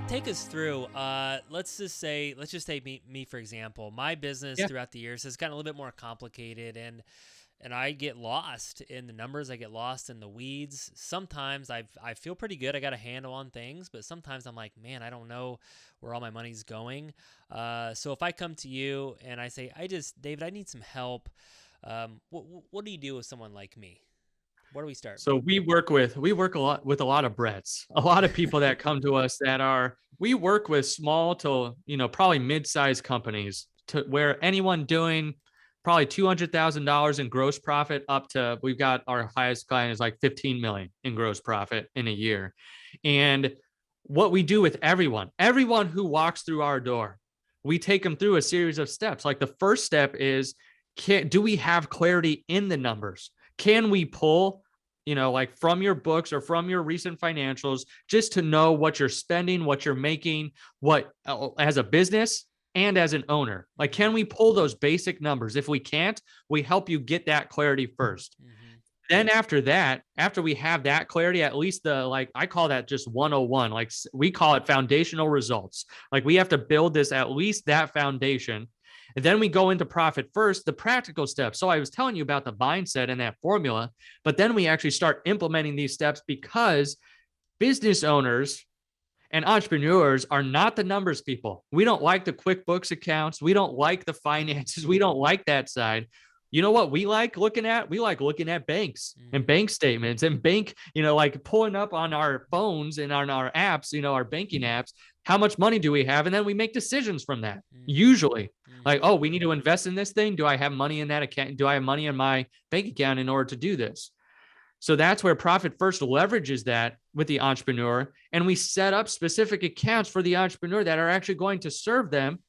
Take us through, let's just say me for example. My business Yeah. throughout the years has gotten a little bit more complicated, and I get lost in the numbers. I get lost in the weeds. Sometimes I feel pretty good. I got a handle on things, but sometimes I'm like, man, I don't know where all my money's going. So if I come to you and I say, David, I need some help. What do you do with someone like me? Where do we start? So we work a lot with a lot of Bretts, a lot of people that come to us we work with small to, probably mid-sized companies to where anyone doing probably $200,000 in gross profit up to, we've got our highest client is like 15 million in gross profit in a year. And what we do with everyone who walks through our door, we take them through a series of steps. Like the first step is, do we have clarity in the numbers? Can we pull, like from your books or from your recent financials, just to know what you're spending, what you're making, what as a business and as an owner? Like, can we pull those basic numbers? If we can't, we help you get that clarity first. Mm-hmm. Then after that, after we have that clarity, at least I call that just 101. Like we call it foundational results. Like we have to build this, at least that foundation. And then we go into profit first, the practical steps. So I was telling you about the mindset and that formula, but then we actually start implementing these steps because business owners and entrepreneurs are not the numbers people. We don't like the QuickBooks accounts. We don't like the finances. We don't like that side. You know what we like looking at? We like looking at banks and bank statements and like pulling up on our phones and on our apps, our banking apps. How much money do we have? And then we make decisions from that. Usually, like, oh, we need to invest in this thing. Do I have money in that account? Do I have money in my bank account in order to do this? So that's where Profit First leverages that with the entrepreneur. And we set up specific accounts for the entrepreneur that are actually going to serve them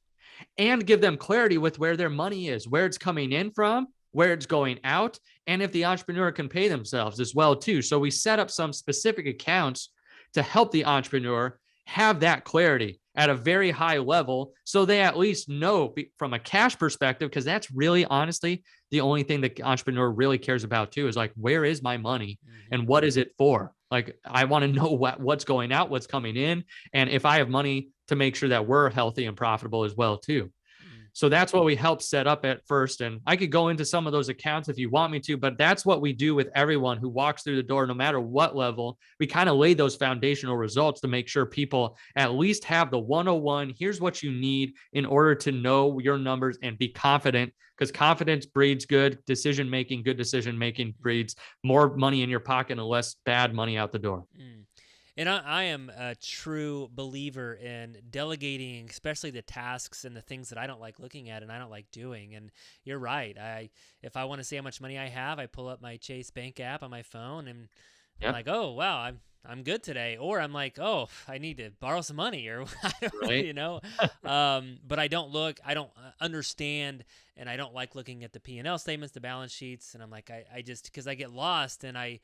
and give them clarity with where their money is, where it's coming in from, where it's going out, and if the entrepreneur can pay themselves as well too. So we set up some specific accounts to help the entrepreneur have that clarity at a very high level, so they at least know from a cash perspective, because that's really honestly the only thing the entrepreneur really cares about too, is like, where is my money and what is it for? Like, I want to know what's going out, what's coming in, and if I have money to make sure that we're healthy and profitable as well too. So that's what we help set up at first. And I could go into some of those accounts if you want me to, but that's what we do with everyone who walks through the door, no matter what level. We kind of lay those foundational results to make sure people at least have the 101. Here's what you need in order to know your numbers and be confident, because confidence breeds good decision making. Good decision making breeds more money in your pocket and less bad money out the door. And I am a true believer in delegating, especially the tasks and the things that I don't like looking at and I don't like doing. And you're right. If I want to see how much money I have, I pull up my Chase Bank app on my phone and I'm like, oh wow, I'm good today. Or I'm like, oh, I need to borrow some money, or Right. But I don't understand, and I don't like looking at the P&L statements, the balance sheets, and I'm like, I just, because I get lost and I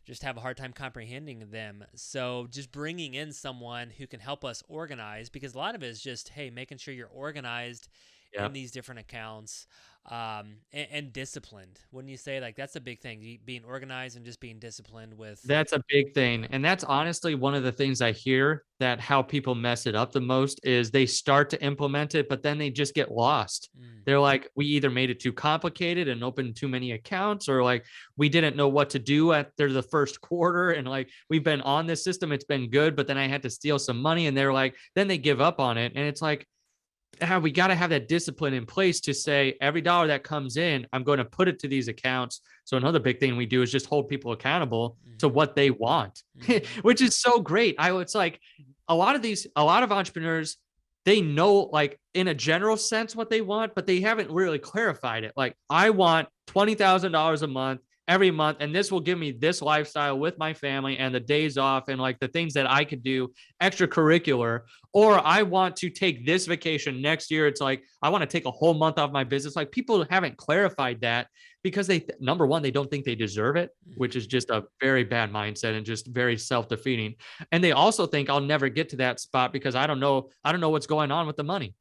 just have a hard time comprehending them. So just bringing in someone who can help us organize, because a lot of it is just, hey, making sure you're organized Yeah. in these different accounts, and disciplined. Wouldn't you say, like, that's a big thing, being organized and just being disciplined with. That's a big thing. And that's honestly one of the things I hear, that how people mess it up the most is they start to implement it, but then they just get lost. They're like, we either made it too complicated and opened too many accounts, or like we didn't know what to do after the first quarter. And like, we've been on this system, it's been good, but then I had to steal some money. And they're like, then they give up on it. And it's like, we got to have that discipline in place to say, every dollar that comes in, I'm going to put it to these accounts. So another big thing we do is just hold people accountable to what they want, which is so great. It's like a lot of entrepreneurs, they know, like, in a general sense what they want, but they haven't really clarified it. Like, I want $20,000 a month every month, and this will give me this lifestyle with my family and the days off and like the things that I could do extracurricular. Or I want to take this vacation next year. It's like, I want to take a whole month off my business. Like, people haven't clarified that because number one, they don't think they deserve it, which is just a very bad mindset and just very self-defeating. And they also think, I'll never get to that spot because I don't know what's going on with the money.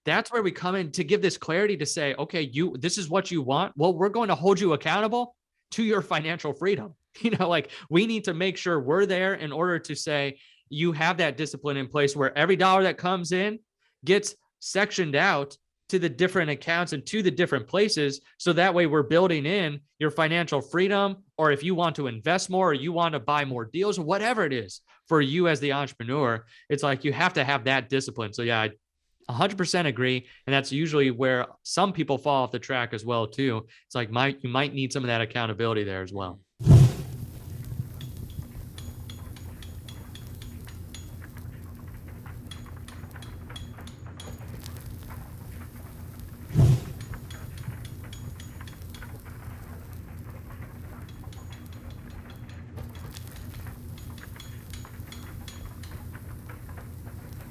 That's where we come in to give this clarity to say, okay, this is what you want. Well, we're going to hold you accountable to your financial freedom. Like we need to make sure we're there in order to say you have that discipline in place where every dollar that comes in gets sectioned out to the different accounts and to the different places. So that way we're building in your financial freedom, or if you want to invest more or you want to buy more deals or whatever it is for you as the entrepreneur, it's like you have to have that discipline. So yeah, I 100% agree. And that's usually where some people fall off the track as well too. It's like you might need some of that accountability there as well.